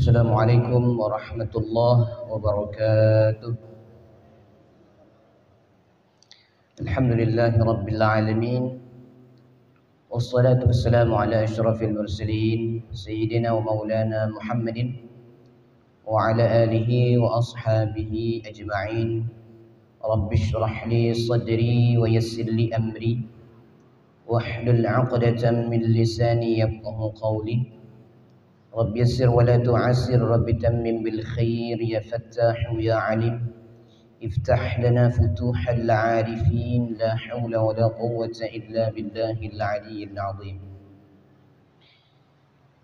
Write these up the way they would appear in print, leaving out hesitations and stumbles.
Assalamualaikum warahmatullahi wabarakatuh. Alhamdulillahi rabbil alamin. Wassalatu wassalamu ala asyrafil mursalin sayyidina wa maulana Muhammadin wa ala alihi wa ashabihi ajma'in. Rabbi shrah li sadri wa yassir li amri wahlul 'uqdatam min lisani yafqahu qawli. Rabbi yassir wa la tu'assir, Rabbi tammim bil khair, ya fattahu ya alim. Iftah lana futuhal arifin, la hawla wa la quwwata illa billahil aliyyil azim.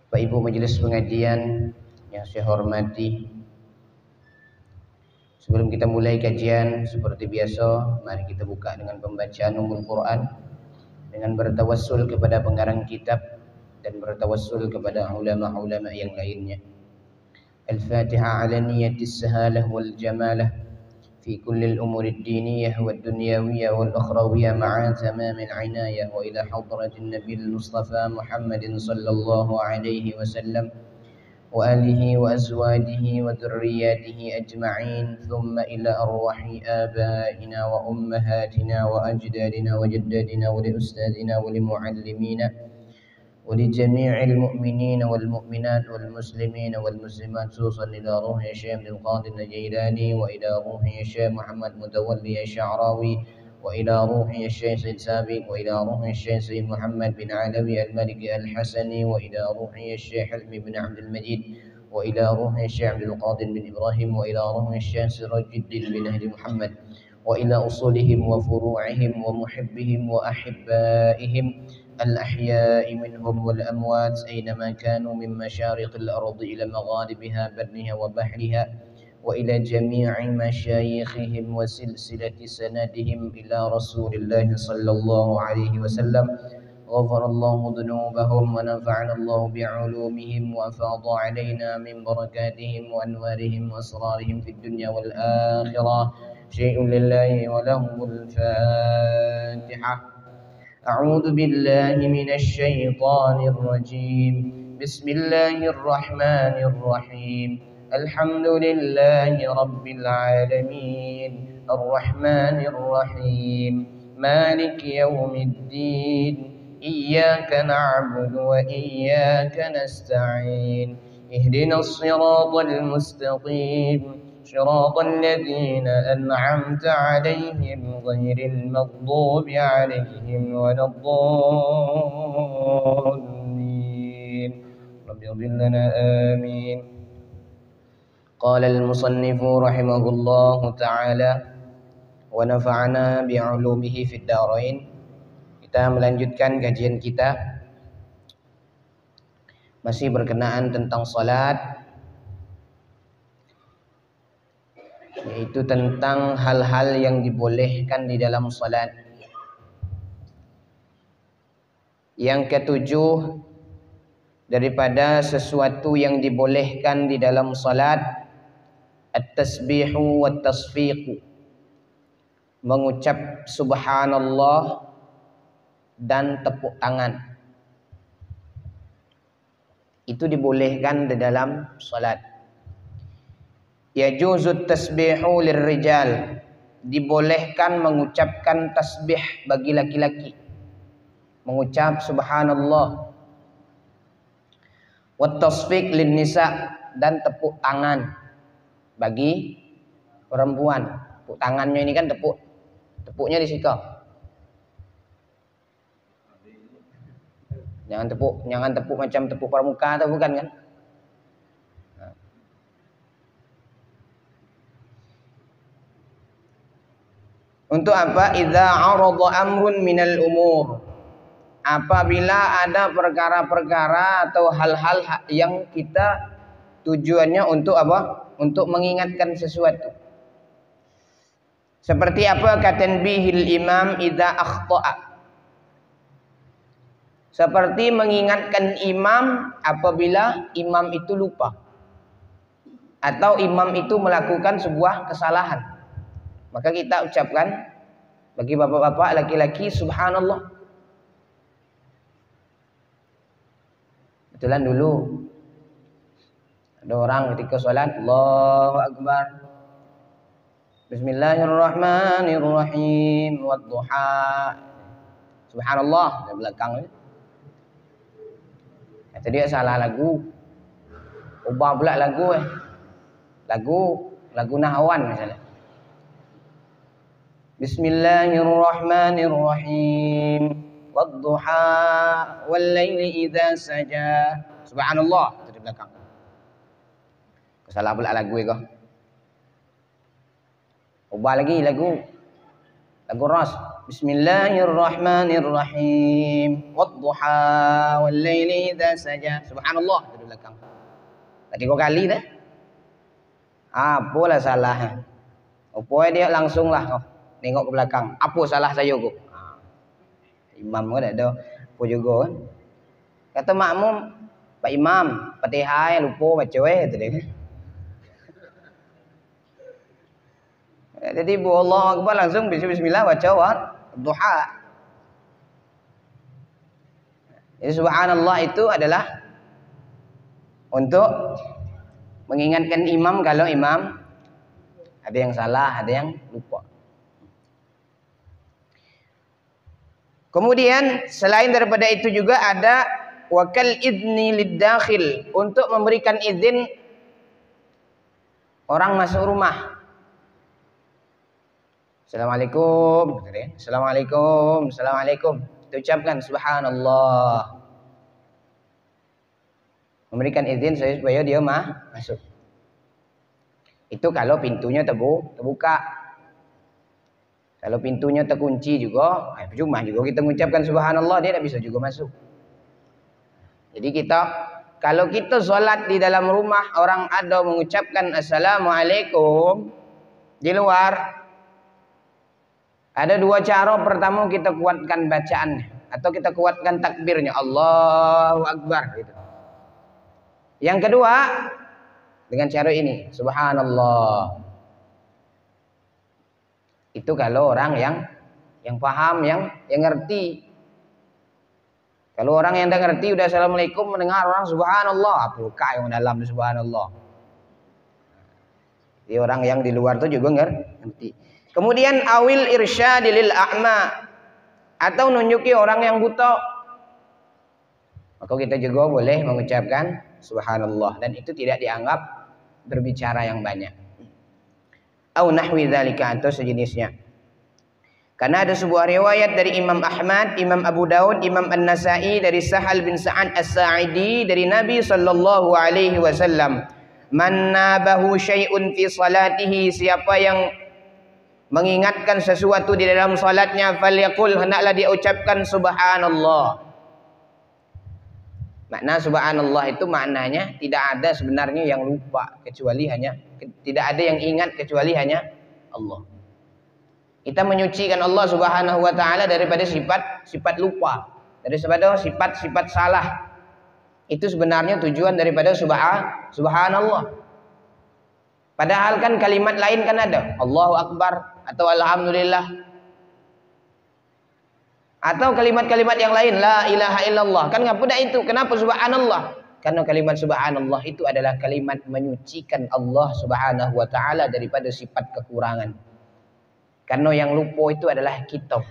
Bapak Ibu majelis pengajian yang saya hormati, sebelum kita mulai kajian seperti biasa, mari kita buka dengan pembacaan Ummul Quran dengan bertawassul kepada pengarang kitab dan bertawassul kepada ulama-ulama yang lainnya. Al-Fatihah ala niyatis sahalah wal jamalah fi kulli al-umuri ad-diniyah wad dunyawiyah wal ukhrawiyah ma'a tamamil inayah wa ila hadratin Nabil Mustafa Muhammadin sallallahu alaihi wasallam wa alihi wa azwajihi wa dhurriyyatihi ajma'in, thumma ila arwahi abaina wa ummahatina wa ajdadina wa jaddadina wa li ustadina wa li muallimina ولجميع المؤمنين والمؤمنات والمسلمين والمسلمات، خصوصا إلى روح الشيخ عبد القادر الجيلاني وإلى روح الشيخ محمد متولي الشعراوي وإلى روح الشيخ سيد سابق وإلى روح الشيخ سيد محمد بن علوي المالكي الحسني وإلى روح الشيخ حلمي بن عبد المجيد وإلى روح الشيخ عبد القادر بن إبراهيم وإلى روح الشيخ سراج الدين بن أهل محمد وإلى أصولهم وفروعهم ومحبهم وأحبائهم الأحياء منهم والأموات أينما كانوا من مشارق الأرض إلى مغاربها برها وبحرها وإلى جميع مشايخهم وسلسلة سندهم إلى رسول الله صلى الله عليه وسلم. غفر الله ذنوبهم ونفعنا الله بعلومهم وأفاض علينا من بركاتهم وأنوارهم وأسرارهم في الدنيا والآخرة. شيء لله وله الفاتحة. أعوذ بالله من الشيطان الرجيم. بسم الله الرحمن الرحيم. الحمد لله رب العالمين الرحمن الرحيم مالك يوم الدين إياك نعبد وإياك نستعين اهدنا الصراط المستقيم صراط الذين أنعمت عليهم غير المغضوب عليهم ولا الضالين رب اغفر لنا آمين. قال المصنف رحمه الله تعالى ونفعنا بعلومه في الدارين. Kita melanjutkan kajian kita masih berkenaan tentang salat, yaitu tentang hal-hal yang dibolehkan di dalam salat. Yang ketujuh, daripada sesuatu yang dibolehkan di dalam salat, at-tasbihu wat-tasfiqu, mengucap subhanallah dan tepuk tangan. Itu dibolehkan di dalam salat. Yajuzut tasbihu lirrijal, dibolehkan mengucapkan tasbih bagi laki-laki, mengucap subhanallah. Wat tasfiq linnisa, dan tepuk tangan bagi perempuan. Tepuk tangannya ini kan tepuknya di situ. Jangan tepuk macam tepuk pramuka atau bukan kan? Untuk apa? Idza arada amrun minal umur, apabila ada perkara-perkara atau hal-hal yang kita tujuannya untuk apa? Untuk mengingatkan sesuatu. Seperti apa? Katanbihil imam idza akhta'a, seperti mengingatkan imam apabila imam itu lupa atau imam itu melakukan sebuah kesalahan. Maka kita ucapkan bagi bapak-bapak laki-laki subhanallah. Kebetulan dulu Ada orang ketika sholat, Allahu Akbar, Bismillahirrahmanirrahim, wadduha, Subhanallah di belakang. Kata dia salah lagu, ubah pula lagu lagu Nahwan misalnya. Bismillahirrahmanirrahim, wadduha, wal laili idza saja. Subhanallah itu di belakang. Salah pula lagu itu. Ubah lagi lagu ras. Bismillahirrahmanirrahim, wadduha, wal laili idza saja. Subhanallah itu di belakang. Tadi 3 kali dah. Apalah salah. Upaya dia langsung lah nengok ke belakang. Apa salah saya kok? Imam kan ada apa juga kan. Kata makmum, Pak Imam, Fatihah lupa baca tu dia. Jadi Allah Akbar langsung bismillah baca duha. Jadi subhanallah itu adalah untuk mengingatkan imam kalau imam ada yang salah, ada yang lupa. Kemudian selain daripada itu juga ada wakal idni lid-dakhil, untuk memberikan izin orang masuk rumah. Assalamualaikum, Assalamualaikum, Assalamualaikum. Kita ucapkan subhanallah. Memberikan izin supaya dia masuk. Itu kalau pintunya terbuka. Kalau pintunya terkunci juga, percuma juga kita mengucapkan subhanallah, dia tak bisa juga masuk. Jadi kalau kita solat di dalam rumah, orang ada mengucapkan assalamualaikum di luar, ada 2 cara. Pertama, kita kuatkan bacaannya atau kita kuatkan takbirnya, Allahu Akbar gitu. Yang kedua, dengan cara ini, subhanallah. Itu kalau orang yang paham, yang ngerti. Kalau orang yang tak ngerti udah assalamualaikum mendengar orang subhanallah, apakah yang dalam subhanallah. Jadi orang yang di luar itu juga ngerti. Kemudian awil irsyadi lil a'ma, atau nunjuki orang yang buta, maka kita juga boleh mengucapkan subhanallah, dan itu tidak dianggap berbicara yang banyak. Au nahwi dzalika, atau sejenisnya. Karena ada sebuah riwayat dari Imam Ahmad, Imam Abu Daud, Imam An-Nasa'i dari Sahal bin Sa'ad As-Sa'idi dari Nabi sallallahu alaihi wasallam, man nabahu syai'un fi salatihi, siapa yang mengingatkan sesuatu di dalam salatnya, falyaqul, hendaklah dia ucapkan subhanallah. Makna subhanallah itu maknanya tidak ada sebenarnya yang lupa kecuali hanya, tidak ada yang ingat kecuali hanya Allah. Kita menyucikan Allah Subhanahu wa taala daripada sifat lupa, daripada sifat salah. Itu sebenarnya tujuan daripada subhanallah. Padahal kan kalimat lain kan ada, Allahu Akbar atau alhamdulillah, atau kalimat-kalimat yang lain, la ilaha illallah. Kan enggak pada itu. Kenapa subhanallah? Karena kalimat subhanallah itu adalah kalimat menyucikan Allah Subhanahu wa taala daripada sifat kekurangan. Karena yang lupa itu adalah kita.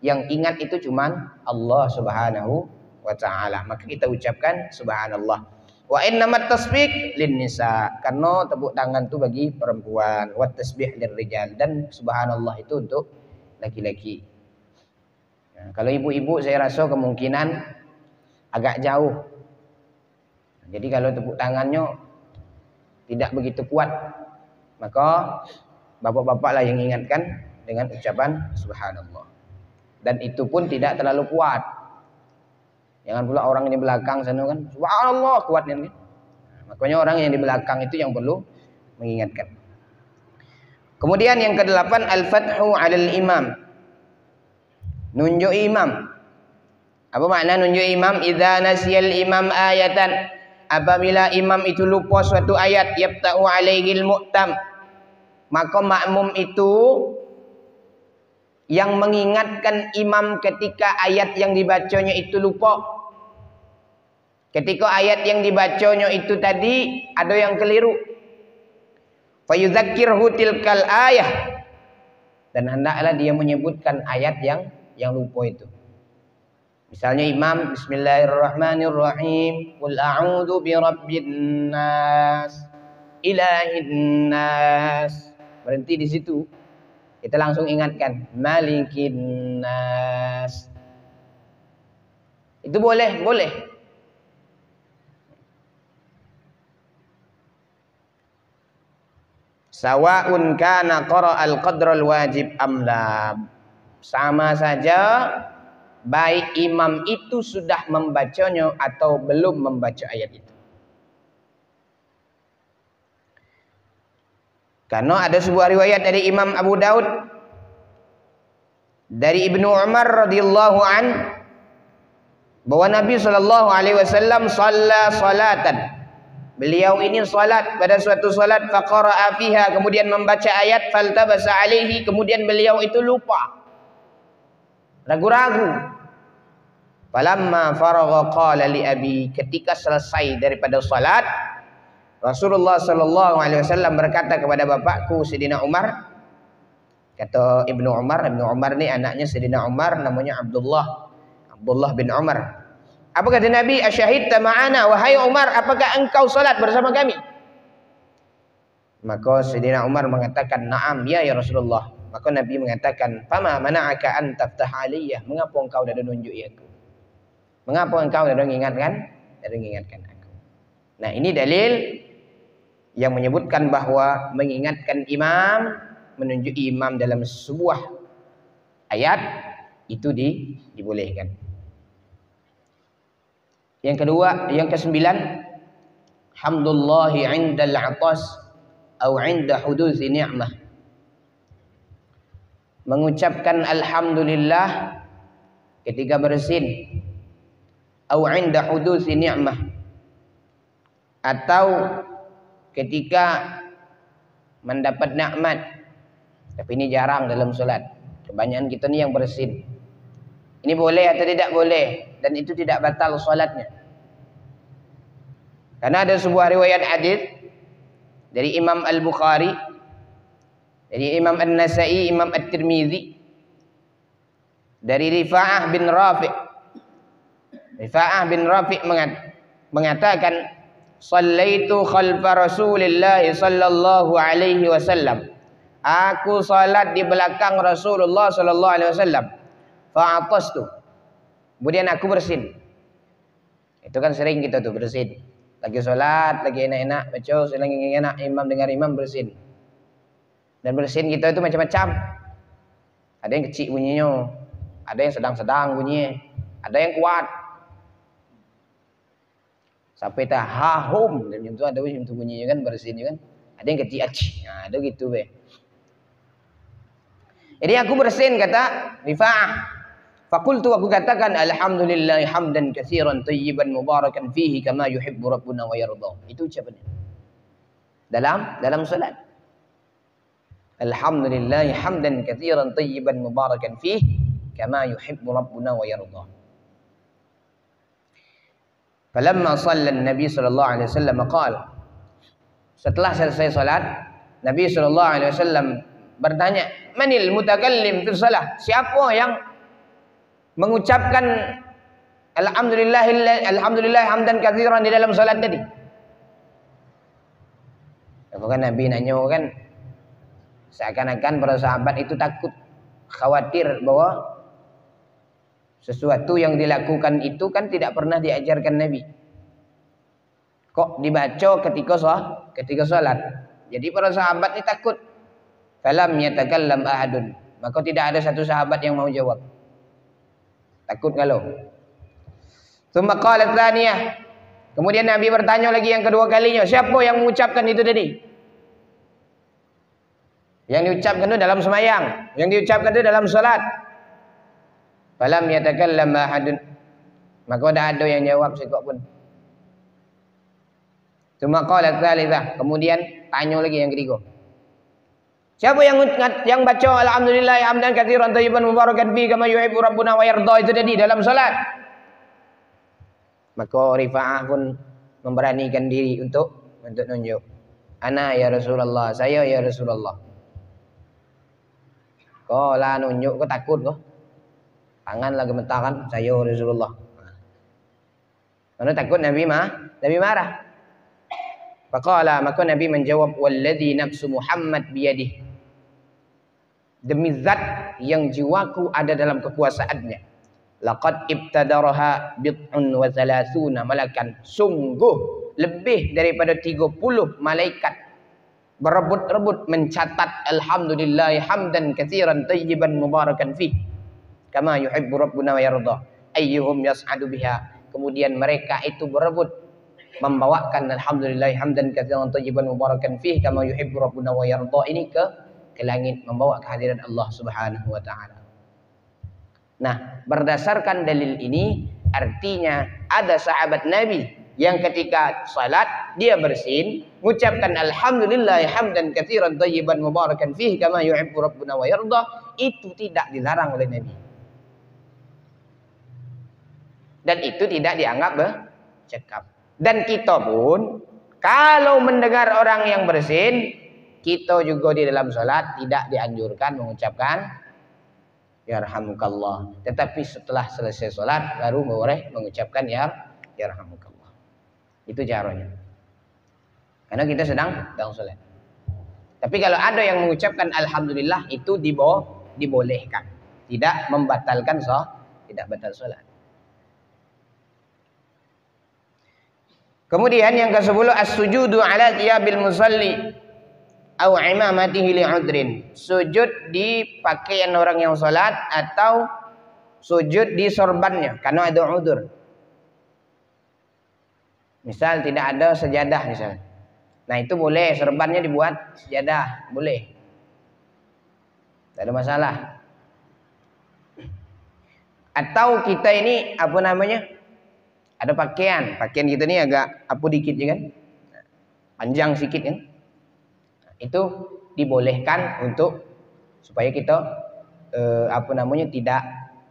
Yang ingat itu cuman Allah Subhanahu wa taala. Maka kita ucapkan subhanallah. Wa innamat tasbih lin nisa, karena tepuk tangan itu bagi perempuan. Wa tasbih lirrijal, dan subhanallah itu untuk laki-laki. Nah, kalau ibu-ibu saya rasa kemungkinan agak jauh. Jadi kalau tepuk tangannya tidak begitu kuat, maka bapak-bapak lah yang ingatkan dengan ucapan subhanallah. Dan itu pun tidak terlalu kuat. Jangan pula orang di belakang sana kan subhanallah kuatnya kan. Makanya orang yang di belakang itu yang perlu mengingatkan. Kemudian yang ke-8, al-fathu 'alal imam. Nunjuk imam. Apa makna nunjuk imam? Idza nasiyal imam ayatan, apabila imam itu lupa suatu ayat, yabta'u 'alaihil mu'tam, maka makmum itu yang mengingatkan imam ketika ayat yang dibacanya itu lupa. ketika ayat yang dibacanya itu tadi ada yang keliru, fayudzakkirhu tilkal ayah, dan hendaklah dia menyebutkan ayat yang lupa itu. Misalnya imam bismillahirrahmanirrahim, qul a'udzu birabbin nas, ilahin nas. Berhenti di situ. Kita langsung ingatkan malikin nas. Itu boleh. Sawa'un kana qara'al qadral wajib am la. Sama saja baik imam itu sudah membacanya atau belum membaca ayat itu. Karena ada sebuah riwayat dari Imam Abu Daud dari Ibnu Umar radhiyallahu an, bahwa Nabi sallallahu alaihi wasallam shalla salatan. Beliau ini salat pada suatu salat, faqara'a fiha, kemudian membaca ayat, faltabasa alaihi, kemudian beliau itu lupa, ragu-ragu. Falamma faragha qala li abi, ketika selesai daripada salat, Rasulullah sallallahu alaihi wasallam berkata kepada bapakku Sayyidina Umar, kata Ibnu Umar ni anaknya Sayyidina Umar, namanya Abdullah bin Umar. Apa kata Nabi? Asyahidta ma'ana, wahai Umar, apakah engkau salat bersama kami? Maka Sayyidina Umar mengatakan, na'am ya Rasulullah. Maka Nabi mengatakan, fama mana'aka an taftah aliyah, mengapa engkau dah nunjuk aku? Mengapa engkau dah mengingatkan aku? Nah, ini dalil yang menyebutkan bahwa mengingatkan imam, menunjuk imam dalam sebuah ayat itu dibolehkan. Yang kedua, yang kesembilan, hamdulillahi 'indal 'atas atau 'inda hudusi ni'mah. Mengucapkan alhamdulillah ketika bersin, atau 'inda hudusi ni'mah, atau ketika mendapat nikmat. Tapi ini jarang dalam solat. Kebanyakan kita ni yang bersin. Ini boleh atau tidak boleh, dan itu tidak batal solatnya. Karena ada sebuah riwayat hadis dari Imam Al-Bukhari, dari Imam An-Nasa'i, Imam At-Tirmizi, dari Rifa'ah bin Rafi'. Rifa'ah bin Rafi' mengatakan, Sallaitu khalfa Rasulillah sallallahu alaihi wasallam. Aku salat di belakang Rasulullah sallallahu alaihi wasallam. Fa'atastu. Kemudian aku bersin. Itu kan sering kita tuh bersin. Lagi salat, lagi enak-enak baca, lagi enak imam dengar imam bersin. Dan bersin kita itu macam-macam. Ada yang kecil bunyinya, ada yang sedang-sedang bunyinya, ada yang kuat. Sampai tak hahum, dan macam tu ada macam tu bunyinya kan, bersin kan. Ada yang kecil acih. Nah, ada gitu be. Jadi aku bersin, kata Rifa'ah. Fakultu, aku katakan, alhamdulillah hamdan katsiran tayyiban mubarakan fihi kama yuhibbu rabbuna wa yarda. Itu ucapannya dalam salat. Alhamdulillah hamdan katsiran tayyiban mubarakan fihi kama yuhibbu rabbuna wa yarda. Falamma shalla an-nabi sallallahu alaihi wasallam qala, setelah selesai salat, Nabi sallallahu alaihi wasallam bertanya, manil mutakallim fi shalah? Siapa yang mengucapkan alhamdulillah hamdan katsiran di dalam salat tadi? Apakah Nabi nanya kan, seakan-akan para sahabat itu takut, khawatir bahwa sesuatu yang dilakukan itu kan tidak pernah diajarkan Nabi. Kok dibaca ketika salat? Jadi para sahabat ini takut. Falam yatakallam ahadun. Maka tidak ada satu sahabat yang mau jawab. Takut kalau. Tsumma qala tsaniyah. Kemudian Nabi bertanya lagi yang kedua kalinya, siapa yang mengucapkan itu tadi? Yang diucapkan itu dalam sembahyang, yang diucapkan itu dalam salat. Falam yatakallam ahadun. Maka tidak ada yang jawab sekok pun. Tsumma qala tsalitsah. Kemudian tanya lagi yang ketiga. Siapa yang baca alhamdulillah hamdan katsiran thayyiban mubarakan fi kama yuhibbu rabbuna wa yarda itu tadi dalam salat? Maka Rifa'ah pun memberanikan diri untuk nunjuk. Ana ya Rasulullah, saya ya Rasulullah. Kau lah nunjuk, kau takut kau? Tangan lagi gemetaran, saya Rasulullah. Karena takut Nabi marah. Faqala, maka Nabi menjawab, walladzi nafsu Muhammad biyadihi. Demi zat yang jiwaku ada dalam kekuasaannya. Laqad ibtadaraha bid'un wa thalathuna malakan. Sungguh lebih daripada 30 malaikat berebut-rebut mencatat alhamdulillah hamdan katsiran tayyiban mubarakan fih. Kama yuhibbu rabbuna wa yarda. Ayyuhum yas'adu biha. Kemudian mereka itu berebut membawakan alhamdulillah hamdan katsiran tayyiban mubarakan fih kama yuhibbu rabbuna wa yarda ini ke langit, membawa kehadiran Allah Subhanahu wa taala. Nah, berdasarkan dalil ini artinya ada sahabat Nabi yang ketika salat dia bersin mengucapkan alhamdulillah hamdan katsiran tayyiban mubarakan fih kama yuhibbu rabbuna wa yarda, itu tidak dilarang oleh Nabi. Dan itu tidak dianggap bercakap. Dan kita pun kalau mendengar orang yang bersin, kita juga di dalam salat tidak dianjurkan mengucapkan yarhamukallah. Tetapi setelah selesai salat baru boleh mengucapkan yarhamukallah. Itu caranya. Karena kita sedang salat. Tapi kalau ada yang mengucapkan alhamdulillah itu dibolehkan. Tidak membatalkan tidak batal salat. Kemudian yang ke-10 as-sujudu ala thiyabil musalli au imamatihi li'udrin. Sujud di pakaian orang yang salat atau sujud di sorbannya karena ada udzur. Misal tidak ada sejadah misal. Nah, itu boleh sorbannya dibuat sejadah, boleh. Tidak ada masalah. Atau kita ini ada pakaian kita ini agak dikit ya kan, panjang sedikit kan, itu dibolehkan untuk supaya kita tidak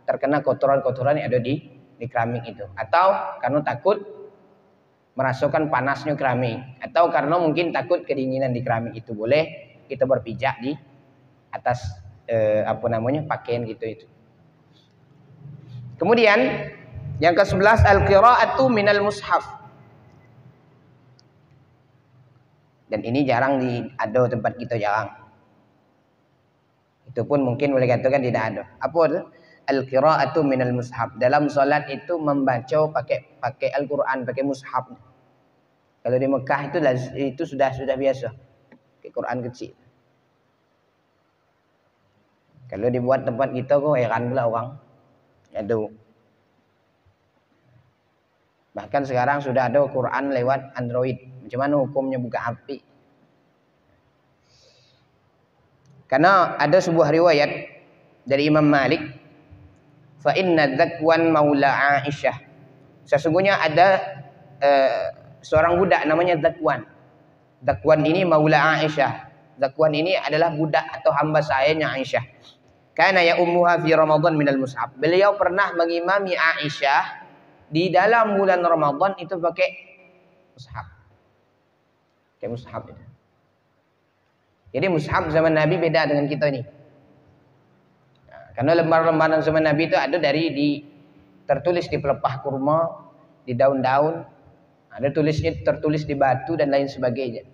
terkena kotoran-kotoran yang ada di keramik itu, atau karena takut merasakan panasnya keramik, atau karena mungkin takut kedinginan di keramik itu, boleh kita berpijak di atas pakaian itu. Kemudian yang ke-11 al-qira'atu minal mushaf. Dan ini jarang ada tempat kita, jarang. Itu pun mungkin boleh katakan tidak ada. Apa itu? Al-qira'atu minal mushaf. Dalam salat itu membaca pakai Al-Qur'an, pakai mushaf. Kalau di Mekah itu sudah biasa. Pakai Quran kecil. Kalau dibuat tempat kita kok heran pula orang. Aduh. Bahkan sekarang sudah ada Quran lewat Android. Macam mana hukumnya buka HP? Karena ada sebuah riwayat dari Imam Malik, fa inna Dzakwan maula Aisyah. Sesungguhnya ada seorang budak namanya Dzakwan. Dzakwan ini maula Aisyah. Dzakwan ini adalah budak atau hamba sahayanya Aisyah. Kana ya ummuha fi Ramadan minal mushaf. Beliau pernah mengimami Aisyah di dalam bulan Ramadan itu pakai mushaf. Kayak mushaf itu. Jadi mushaf zaman Nabi beda dengan kita ini. Nah, karena lembar-lembaran zaman Nabi itu ada tertulis di pelepah kurma, di daun-daun, ada tertulis di batu dan lain sebagainya.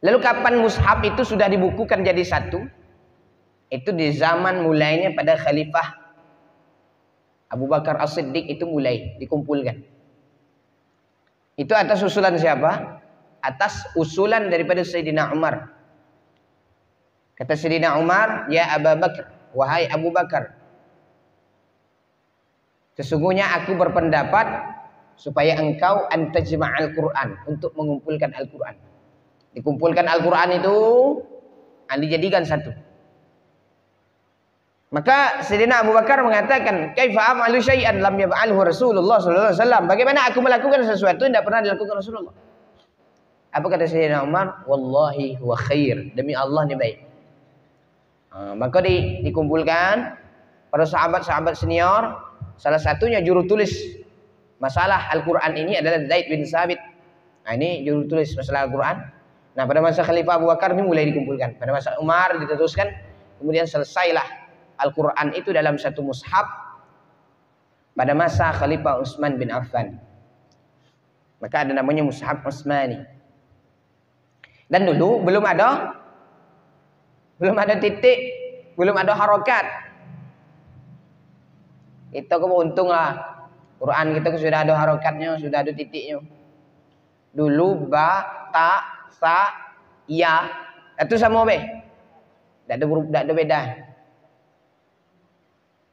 Lalu kapan mushaf itu sudah dibukukan jadi satu? Itu di zaman mulainya pada Khalifah Abu Bakar As-Siddiq itu mulai dikumpulkan. Itu atas usulan siapa? Atas usulan daripada Sayyidina Umar. Kata Sayyidina Umar, ya Abu Bakar, wahai Abu Bakar, sesungguhnya aku berpendapat supaya engkau antajma'al Quran, untuk mengumpulkan Al-Quran. Dikumpulkan Al-Quran itu dijadikan satu. Maka Sayyidina Abu Bakar mengatakan, kaifa a'malu syai'an lam yaf'alhu Rasulullah sallallahu alaihi wasallam? Bagaimana aku melakukan sesuatu yang tidak pernah dilakukan Rasulullah? Apa kata Sayyidina Umar? Wallahi huwa khair. Demi Allah ini baik. Maka dikumpulkan para sahabat-sahabat senior Salah satunya juru tulis masalah Al-Quran ini adalah Zaid bin Sabit. Nah, ini juru tulis masalah Al-Quran. Nah, pada masa Khalifah Abu Bakar ini mulai dikumpulkan. Pada masa Umar diteruskan, kemudian selesailah Al-Quran itu dalam satu mushaf pada masa Khalifah Utsman bin Affan. Maka ada namanya Mushaf Utsmani. Dan dulu belum ada titik, belum ada harokat. Kita beruntung lah. Quran kita sudah ada harokatnya, sudah ada titiknya. Dulu ba, ta, sa, ya, itu sama be. Tak ada beda.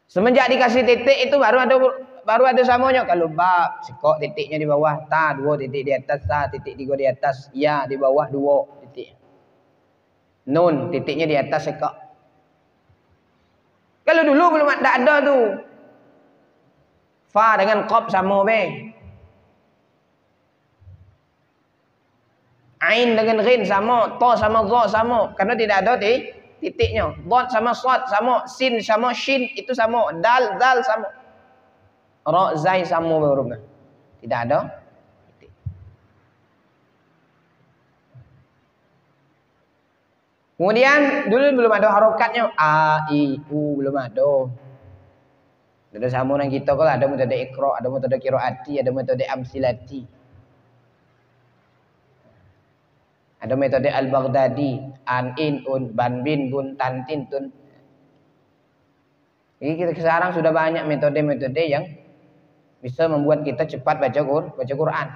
Semenjak dikasih titik itu baru ada samanya. Kalau ba, sekok titiknya di bawah, ta, 2 titik di atas, sa, titik 3 di atas, ya di bawah 2 titik. Nun titiknya di atas sekok. Kalau dulu belum ada tuh. Fa dengan qaf sama be. Ain dengan ghin sama, ta sama dha sama. Karena tidak ada titiknya. Dad sama sad sama, sin sama shin itu sama, dal sama. Ra zai sama hurufnya. Tidak ada titik. Kemudian dulu belum ada harokatnya, a i u belum ada. Ada sama dengan kita kalau ada metode iqra, ada metode qiraati, ada metode amsilati. Ada metode al-Baghdadi, an, in, un, ban, bin, bun, tan, tin, tun. Jadi kita sekarang sudah banyak metode-metode yang bisa membuat kita cepat baca Quran.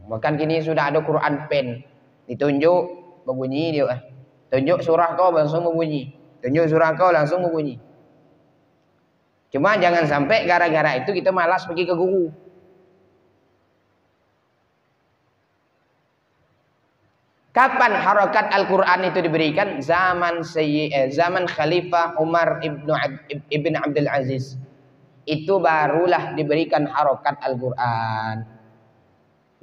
Bahkan kini sudah ada Quran pen. Ditunjuk berbunyi dia. Tunjuk surah kau langsung berbunyi. Tunjuk surah kau langsung berbunyi. Cuma jangan sampai gara-gara itu kita malas pergi ke guru. Kapan harokat Al-Quran itu diberikan? Zaman Khalifah Umar ibn Abdul Aziz. Itu barulah diberikan harokat Al-Quran.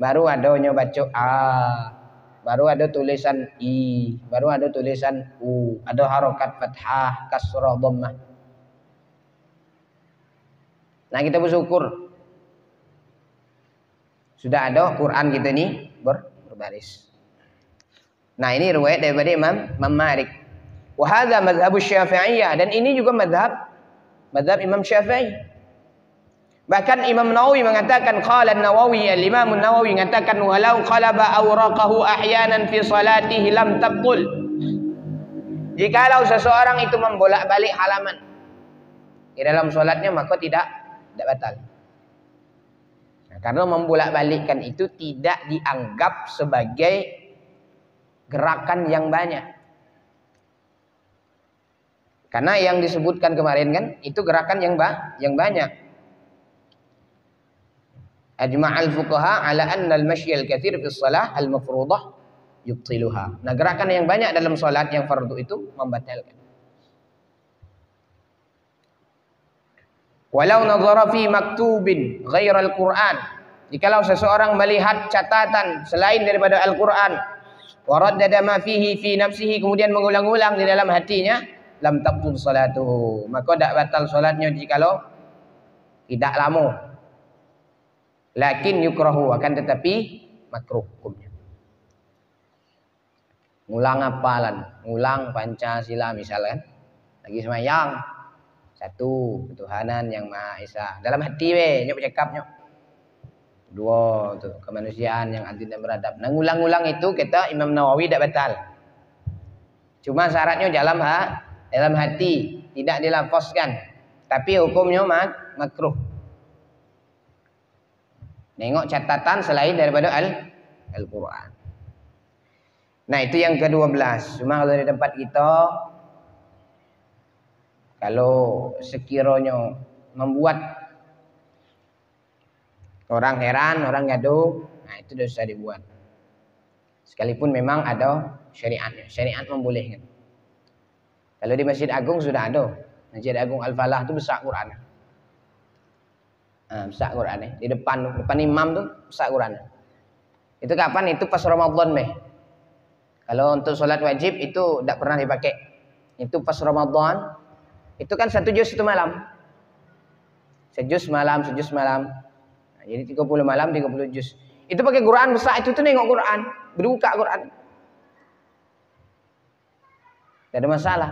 Baru adanya baca A, baru ada tulisan I, baru ada tulisan U, ada harokat fathah, kasrah, dhammah. Nah, kita bersyukur sudah ada Quran kita ini berbaris. Nah, ini riwayat daripada Imam Malik. Wa hadza mazhabu Syafi'iyah, dan ini juga mazhab Imam Syafi'i. Bahkan Imam Nawawi mengatakan, qala an-Nawawi, al-Imam an-Nawawi mengatakan, walau qalaba awraqahu ahyanan fi salatihi lam tabtul. Jikalau seseorang itu membolak-balik halaman di dalam salatnya, maka tidak batal. Nah, karena membolak-balikkan itu tidak dianggap sebagai gerakan yang banyak. Karena yang disebutkan kemarin kan itu gerakan yang banyak. Ajma'al fuqaha ala anna al-mashy al-katsir fi shalah al-mafruḍah yubtiluha. Nah, gerakan yang banyak dalam salat yang fardu itu membatalkan. Walau nazara fi maktubin ghairal Qur'an, jikalau seseorang melihat catatan selain daripada Al-Qur'an, wa raddada ma fihi fi nafsihi, kemudian mengulang-ulang di dalam hatinya, lam tabtul salatuhu, maka tidak batal salatnya jikalau tidak lama. Lakin yukrahu, akan tetapi makruh hukumnya. Ngulang hafalan, ngulang Pancasila misalkan, lagi semayang, satu ketuhanan yang Maha Esa dalam hati nyok cakap nyok. Dua tuh kemanusiaan yang adil dan beradab. Nah, ngulang-ngulang itu kata Imam Nawawi tidak batal. Cuma syaratnya dalam hati, tidak dilafazkan. Tapi hukumnya makruh. Nengok catatan selain daripada Al-Quran. Nah, itu yang ke-12. Cuma kalau di tempat kita, kalau sekiranya membuat orang heran, orang gaduh, nah itu sudah usah dibuat. Sekalipun memang ada syariatnya. Syariat membolehkan. Kalau di Masjid Agung sudah ada. Masjid Agung Al-Falah itu besar Quran. Besar Quran di depan imam tuh besar Quran. Itu kapan? Itu pas Ramadan Kalau untuk sholat wajib itu tidak pernah dipakai. Itu pas Ramadan. Itu kan 1 juz 1 malam. Sejus malam. Nah, jadi 30 malam 30 juz. Itu pakai Quran besar, itu tuh nengok Quran, berbuka Quran. Tidak ada masalah.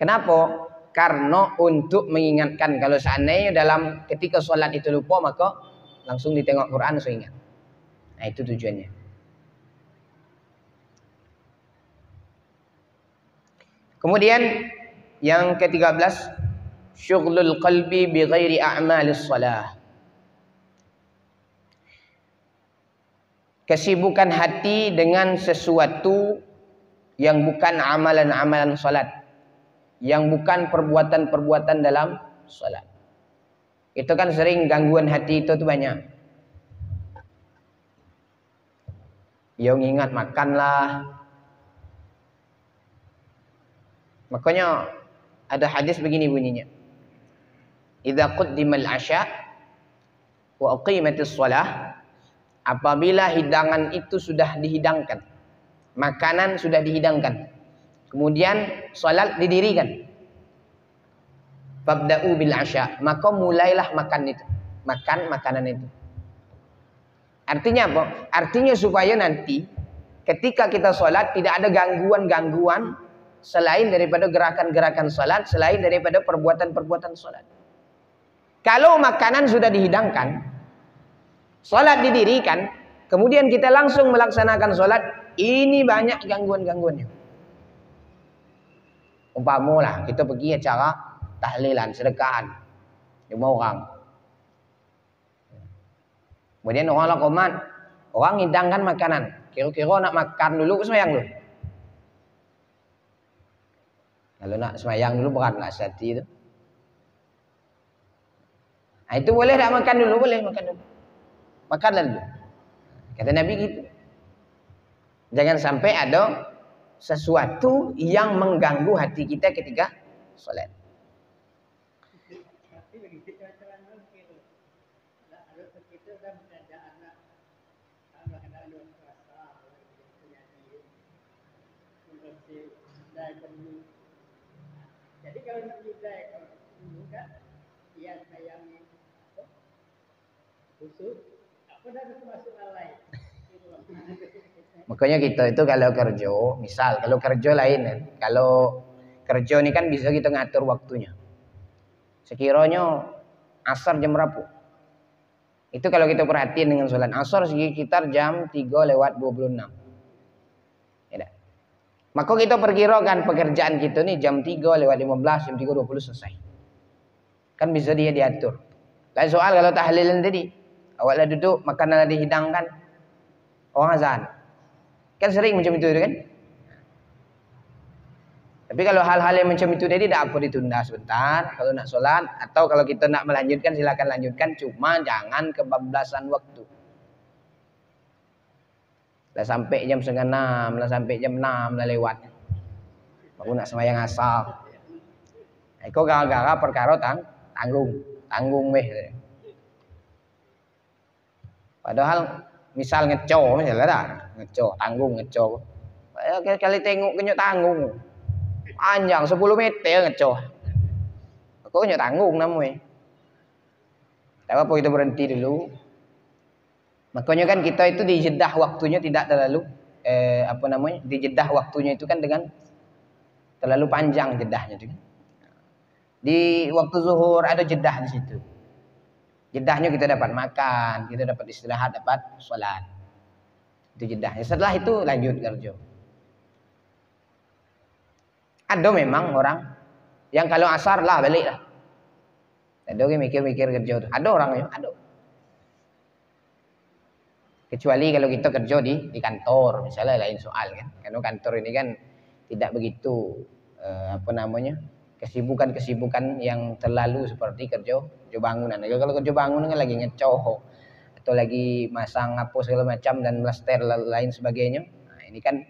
Kenapa? Karena untuk mengingatkan, kalau seandainya dalam ketika sholat itu lupa, maka langsung ditengok Quran so ingat. Nah, itu tujuannya. Kemudian yang ke-13, syughlul qalbi bi ghairi a'malis shalah. Kesibukan hati dengan sesuatu yang bukan amalan-amalan salat, yang bukan perbuatan-perbuatan dalam salat. Itu kan sering gangguan hati itu tuh banyak. Yang ingat makanlah. Makanya ada hadis begini bunyinya. Idza quddimal asya wa uqimatis shalah, apabila hidangan itu sudah dihidangkan, makanan sudah dihidangkan, kemudian salat didirikan, fabda'u bil asya, maka mulailah makan itu, makan makanan itu. Artinya apa? Artinya supaya nanti ketika kita salat tidak ada gangguan-gangguan selain daripada gerakan-gerakan salat, selain daripada perbuatan-perbuatan salat. Kalau makanan sudah dihidangkan, salat didirikan, kemudian kita langsung melaksanakan salat, ini banyak gangguan-gangguannya. Umpamalah kita pergi acara tahlilan, sedekahan, 5 orang. Kemudian orang lah komat, orang hidangkan makanan. Kira-kira nak makan dulu ke semayang dulu? Kalau nak semayang dulu berat nak hati itu. Nah, itu boleh tak makan dulu? Boleh makan dulu. Makanlah dulu. Kata Nabi gitu. Jangan sampai ada sesuatu yang mengganggu hati kita ketika salat. Jadi kalau nak juga kan dia sayang khusus, apa dah masuk lain. Makanya kita itu kalau kerja, misal kalau kerja lain kan, kalau kerja ini kan bisa kita ngatur waktunya. Sekiranya asar jam berapa? Itu kalau kita perhatiin dengan sholat asar sekitar jam 3:26. Ya, maka kita perkirakan pekerjaan kita nih jam 3:15, jam 3:20 selesai. Kan bisa dia diatur. Lain soal kalau tahlilan tadi, awaklah duduk, makanan dihidangkan, orang azan. Kan sering macam itu kan? Tapi kalau hal-hal yang macam itu tadi tidak apa ditunda sebentar. Kalau nak sholat atau kalau kita nak melanjutkan silakan lanjutkan. Cuma jangan kebablasan waktu. Lah sampai jam 5:30, lah sampai jam 6 lah lewat. Baru nak sembahyang asar. Iko gara-gara perkara tanggung weh. Padahal misal ngeco misalnya dah, ngeco tanggung. Kali tengok kenyok tanggung. Panjang 10 meter ngeco. Kok kenyok tanggung namanya. Tak apa kita berhenti dulu. Makanya kan kita itu dijedah waktunya tidak terlalu dijedah waktunya itu kan dengan terlalu panjang jedahnya itu kan. Di waktu zuhur ada jedah di situ. Jedahnya kita dapat makan, kita dapat istirahat, dapat sholat. Itu jedahnya. Setelah itu lanjut kerja. Ada memang orang yang kalau asar lah balik lah. Ada yang mikir-mikir kerja itu. Ada orang yang ada. Kecuali kalau kita kerja di kantor, misalnya lain soal kan. Karena kantor ini kan tidak begitu kesibukan-kesibukan yang terlalu seperti kerja bangunan. Kalau kerja bangunan kan lagi ngecoh atau lagi masang apa segala macam dan plaster lain sebagainya. Nah, ini kan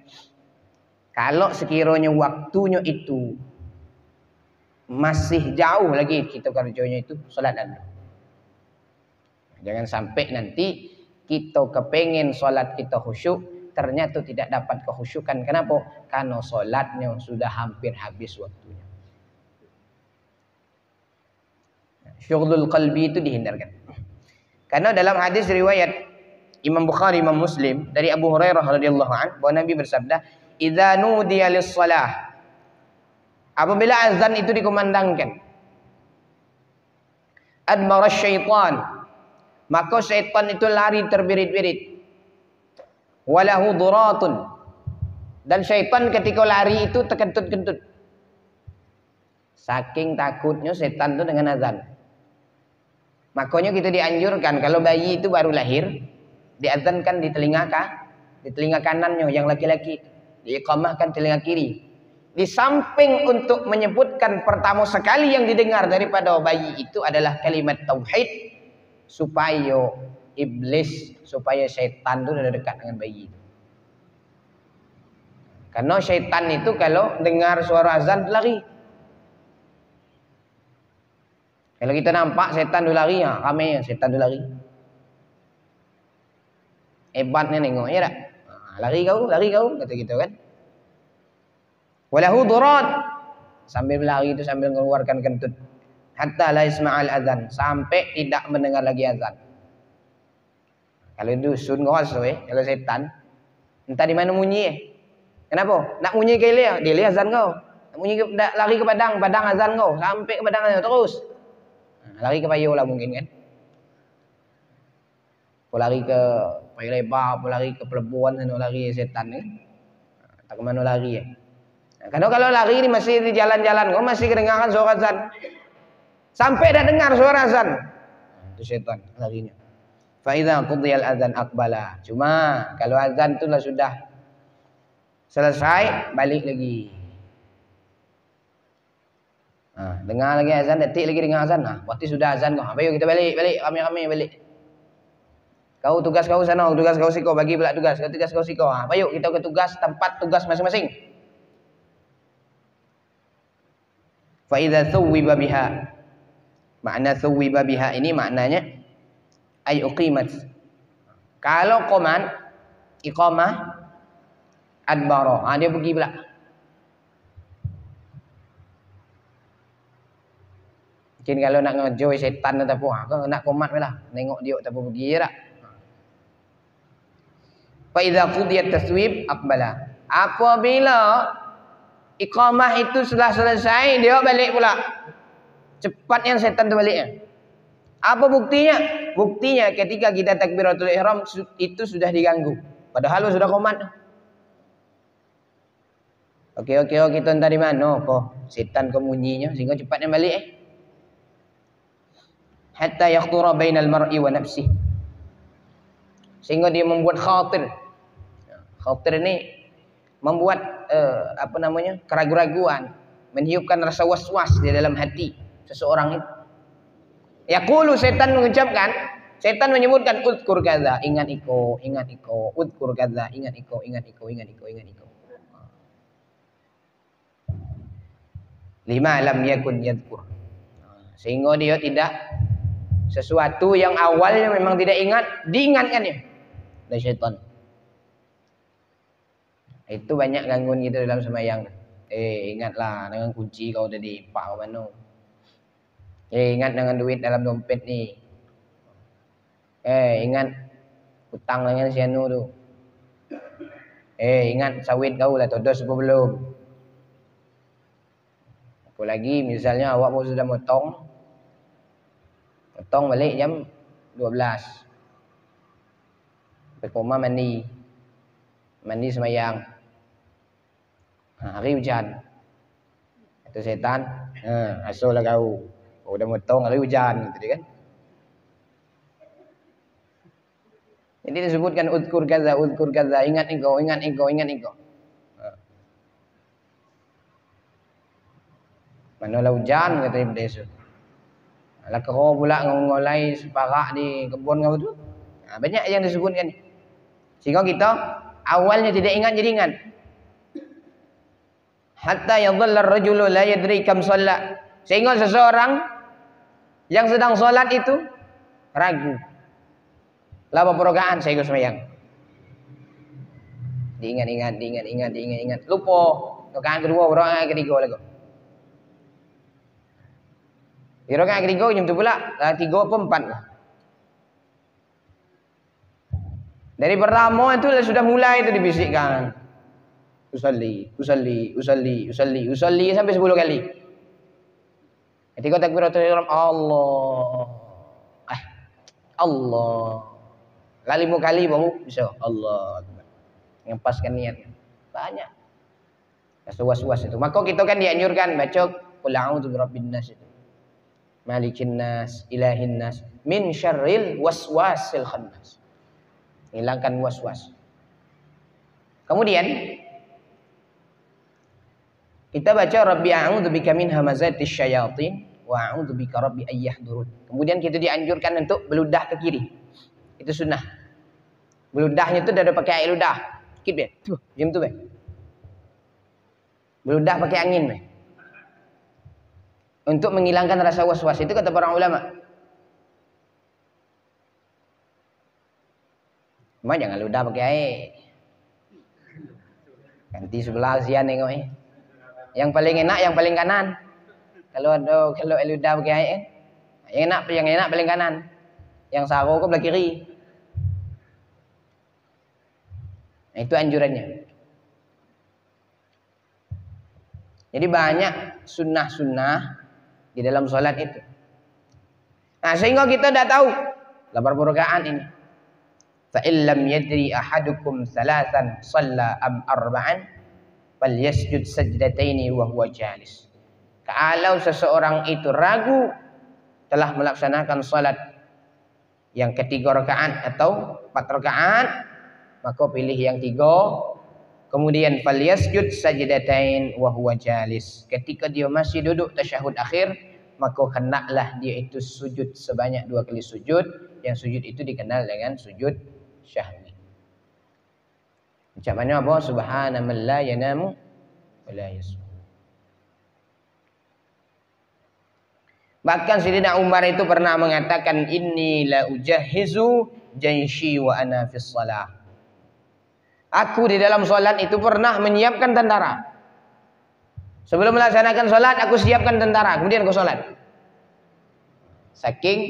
kalau sekiranya waktunya itu masih jauh lagi kita kerjanya itu salat dulu. Jangan sampai nanti kita kepengen salat kita khusyuk ternyata tidak dapat kekhusyukan. Kenapa? Karena salatnya sudah hampir habis waktunya. Syughlul qalbi itu dihindarkan. Karena dalam hadis riwayat Imam Bukhari, Imam Muslim dari Abu Hurairah radhiyallahu anhu bahwa Nabi bersabda, "Idza nudiya lis-shalah." Apabila azan itu dikumandangkan, adbara syaitan, maka syaitan itu lari terbirit-birit. Walahu duratun, dan syaitan ketika lari itu terkentut-kentut. Saking takutnya setan itu dengan azan. Makanya kita dianjurkan kalau bayi itu baru lahir, diazankan di telinga kanannya yang laki-laki, diiqamahkan telinga kiri. Di samping untuk menyebutkan pertama sekali yang didengar daripada bayi itu adalah kalimat tauhid, supaya iblis, supaya syaitan itu sudah dekat dengan bayi. Karena syaitan itu kalau dengar suara azan lari. Kalau kita nampak setan dulu lari, ya ramai setan dulu lari. Hebatnya nengok, ya tak? Lari kau, kata kita kan. Walahu durat, sambil berlari itu sambil mengeluarkan kentut. Hatta la yasma'al azan, sampai tidak mendengar lagi azan. Kalau dusun ngawas kalau setan, entah di mana munyi. Kenapa? Nak munyi ke dia azan kau. Nak munyi lari ke padang azan kau, sampai ke padang azan terus. Lari ke payu lah mungkin kan. Lari ke payu lebar, lari ke pelabuhan, lari setan kan. Tak ke mana lari ya. Kalau lari ini masih di jalan-jalan, kau masih kedengaran suara azan. Sampai dah dengar suara azan. Itu setan larinya. Fa idza qudiyal adzan aqbala. Cuma kalau azan itu sudah selesai, balik lagi. Dengar lagi azan, detik lagi dengar azan. Berarti sudah azan kau. Ayo kita balik, kami balik. Kau tugas kau sana, tugas kau siko, bagi pula tugas. Kau tugas kau siko. Ayo kita ke tugas, tempat tugas masing-masing. Fa idza thuwiba biha. Makna thuwiba biha ini maknanya ay uqimat. Kalau qoman iqamah adbara, dia pergi pula. Mungkin kalau nak ngejoy setan atau apa, kau nak komat lah, nengok dia tak pergi je tak. Fa idza qudiyat taswib aqbala. Apabila iqamah itu sudah selesai, dia balik pula. Cepatnya setan tu baliknya. Apa buktinya? Buktinya ketika kita takbiratul ihram itu sudah diganggu. Padahal sudah qomat. Oke, kita entah di mana kok setan kemunyinya sehingga cepatnya balik. Hatta yakhdura bainal mar'i wa nafsih. Sehingga dia membuat khawatir. Khawatir ini membuat keraguan-raguan, meniupkan rasa was-was di dalam hati seseorang itu. Yaqulu, setan mengucapkan, setan menyebutkan uzkur kadza, ingat iko, uzkur kadza, ingat iko. Lima lam yakun yadhkur. Sehingga dia tidak sesuatu yang awalnya memang tidak ingat, diingatkannya oleh syaitan. Itu banyak gangguan kita dalam sembahyang. Ingatlah dengan kunci kau tadi pak mana. Ingat dengan duit dalam dompet ni. Ingat hutang dengan si anu tu. Ingat sawit kau lah todos apa belum. Apa lagi misalnya awak pun sudah potong balik jam 12. Berkoma mandi sembahyang. Hari hujan. Itu setan. Asal lah kau. Kau udah potong hari hujan gitu kan. Jadi disebutkan uzkur kadza, ingat engkau. Manalah hujan kata Iblis. Alah kau pula ngolai separak di kebun kau tu. Banyak yang disebutkan. Sehingga kita awalnya tidak ingat jadi ingat. Hatta yadhalla ar-rajulu la yadri kam shalla. Sehingga seseorang yang sedang salat itu ragu. Lah berapa rakaat saya sembahyang. Diingat. Lupa. Rakaat kedua, rakaat ketiga lagi. Di rakaat ketiga jam tu pula, rakaat 3 apa 4 lah. Dari pertama itu sudah mulai itu dibisikkan. Usalli sampai 10 kali. Ketika takbiratul ihram Allah. Kali 5 kali baru bisa Allah Akbar. Ngempaskan niatnya. Banyak. Was-was itu. Maka kita kan dianjurkan baca qul a'udzu birabbin nas itu. Malikin nas, ilahin nas, min syarril waswasil khannas. Hilangkan was-was. Kemudian kita baca Rabbi a'udzu bika min hamazatis syayatin wa a'udzu bika rabbi ayyahdurun. Kemudian kita dianjurkan untuk beludah ke kiri. Itu sunnah. Beludahnya itu dah ada pakai air ludah. Sikit be. Tuh, jam tu be. Beludah pakai angin be. Untuk menghilangkan rasa was-was itu kata para ulama. Cuma jangan ludah pakai air. Ganti sebelah sian tengok eh. Yang paling enak yang paling kanan. Kalau ludah pakai air yang enak paling kanan. Yang saru ke belah kiri. Nah, itu anjurannya. Jadi banyak sunnah-sunnah di dalam sholat itu. Nah, sehingga kita dah tahu 80 rakaat ini. Fa illam yadri ahadukum thalathan shalla am arba'an falyasjud sajdataini wa huwa jalis. Kalau seseorang itu ragu telah melaksanakan salat yang ketiga rakaat atau 4 rakaat, maka pilih yang 3. Kemudian falyasjud sajdatain wa huwa jalis. Ketika dia masih duduk tasyahud akhir, maka hendaklah dia itu sujud sebanyak 2 kali sujud. Yang sujud itu dikenal dengan sujud syahwi. Macam mana apa? Subhana man la yanamu wa la yasum. Bahkan Sayyidina Umar itu pernah mengatakan inni la ujahhizu jaishi wa ana fis shalah. Aku di dalam salat itu pernah menyiapkan tentara. Sebelum melaksanakan salat aku siapkan tentara, kemudian aku salat. Saking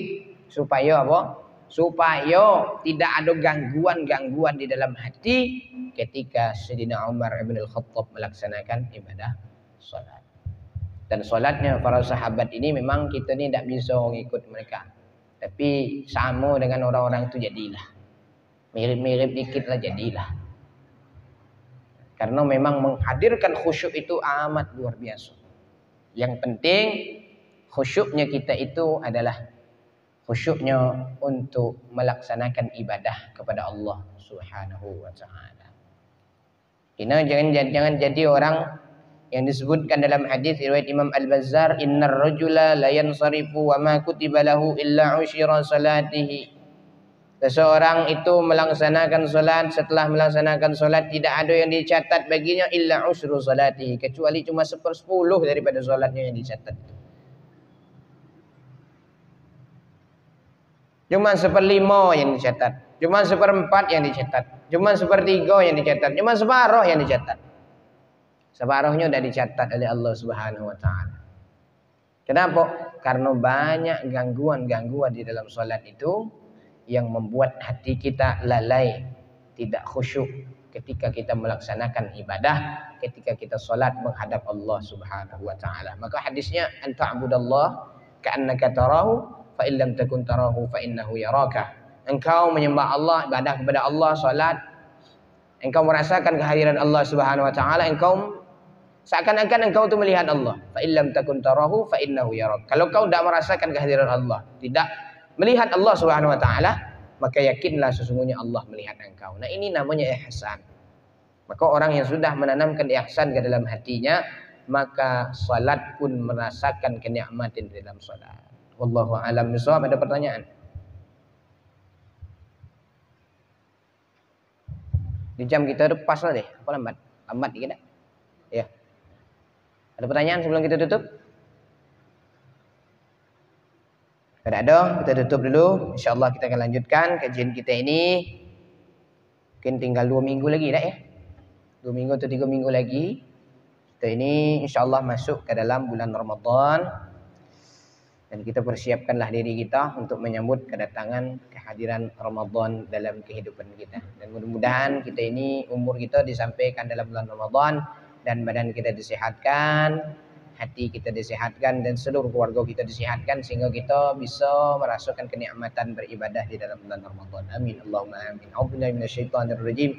supaya apa? Supaya tidak ada gangguan-gangguan di dalam hati ketika Sayyidina Umar ibn al-Khattab melaksanakan ibadah salat. Dan salatnya para sahabat ini memang kita ni tak bisa mengikut mereka. Tapi sama dengan orang-orang itu jadilah. Mirip-mirip dikit lah jadilah. Karena memang menghadirkan khusyuk itu amat luar biasa. Yang penting khusyuknya kita itu adalah khusyuknya untuk melaksanakan ibadah kepada Allah Subhanahu wa taala. Kita jangan jadi orang yang disebutkan dalam hadis riwayat Imam Al-Bazzar, innar rajula la yansarifu wa ma kutiba lahu illa usyira salatihi. Seseorang itu melaksanakan salat, setelah melaksanakan salat tidak ada yang dicatat baginya illa usyru salatihi, kecuali cuma 1/10 daripada salatnya yang dicatat. Cuma 1/5 yang dicatat, cuma 1/4 yang dicatat, cuma 1/3 yang dicatat, cuma separuh yang dicatat. Separuhnya sudah dicatat oleh Allah Subhanahu wa taala. Kenapa? Karena banyak gangguan-gangguan di dalam salat itu yang membuat hati kita lalai, tidak khusyuk ketika kita melaksanakan ibadah, ketika kita salat menghadap Allah Subhanahu wa taala. Maka hadisnya anta'budallah ka'annaka tarahu fa illam takun tarahu fa innahu yaraka. Engkau menyembah Allah, ibadah kepada Allah, salat, engkau merasakan kehadiran Allah Subhanahu wa taala, engkau seakan-akan engkau itu melihat Allah. Fa illam takun tarahu fa innahu yaraka. Kalau kau tidak merasakan kehadiran Allah, tidak melihat Allah Subhanahu wa taala, maka yakinlah sesungguhnya Allah melihat engkau. Nah, ini namanya ihsan. Maka orang yang sudah menanamkan ihsan ke dalam hatinya, maka salat pun merasakan kenikmatan di dalam salat. Wallahu a'lam bishawab. Ada pertanyaan? Di jam kita udah pas lah deh. Apa lambat? Lambat dikit tak? Ya. Ada pertanyaan sebelum kita tutup? Kalau ada, kita tutup dulu. InsyaAllah kita akan lanjutkan kajian kita ini. Mungkin tinggal 2 minggu lagi tak ya? 2 minggu atau 3 minggu lagi. Kita ini insyaAllah masuk ke dalam bulan Ramadan. Dan kita persiapkanlah diri kita untuk menyambut kedatangan kehadiran Ramadan dalam kehidupan kita. Dan mudah-mudahan kita ini umur kita disampaikan dalam bulan Ramadan dan badan kita disehatkan, hati kita disehatkan dan seluruh keluarga kita disehatkan sehingga kita bisa merasakan kenikmatan beribadah di dalam bulan Ramadan. Amin. Allahumma amin. A'udzubillahi minasyaitonirrajim.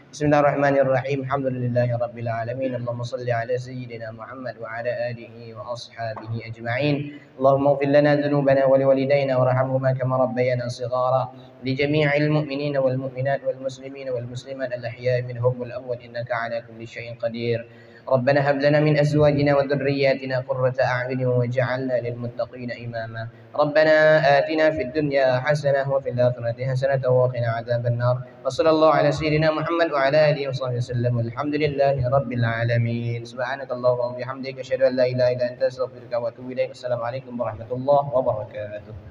Bismillahirrahmanirrahim. Alhamdulillahirabbil alamin. Allahumma shalli ala sayyidina Muhammad wa ala alihi wa ashabihi ajma'in. Allahumma ighfir lana dhunubana wa liwalidayna warhamhuma kama rabbayana shighara. Li jami'il mu'minina wal mu'minat wal muslimina wal muslimat al ahya'i minhum wal amwat innaka ala kulli syai'in qadir. ربنا هب لنا من أزواجنا وذرياتنا قرة أعين واجعلنا للمتقين إماما ربنا آتنا في الدنيا حسنة وفي الآخرة حسنة وقنا عذاب النار وصلى الله على سيدنا محمد وعلى آله وصحبه وسلم والحمد لله رب العالمين سبحانك اللهم وبحمدك أشهد أن لا إله إلا أنت أستغفرك وأتوب إليك السلام عليكم ورحمة الله وبركاته.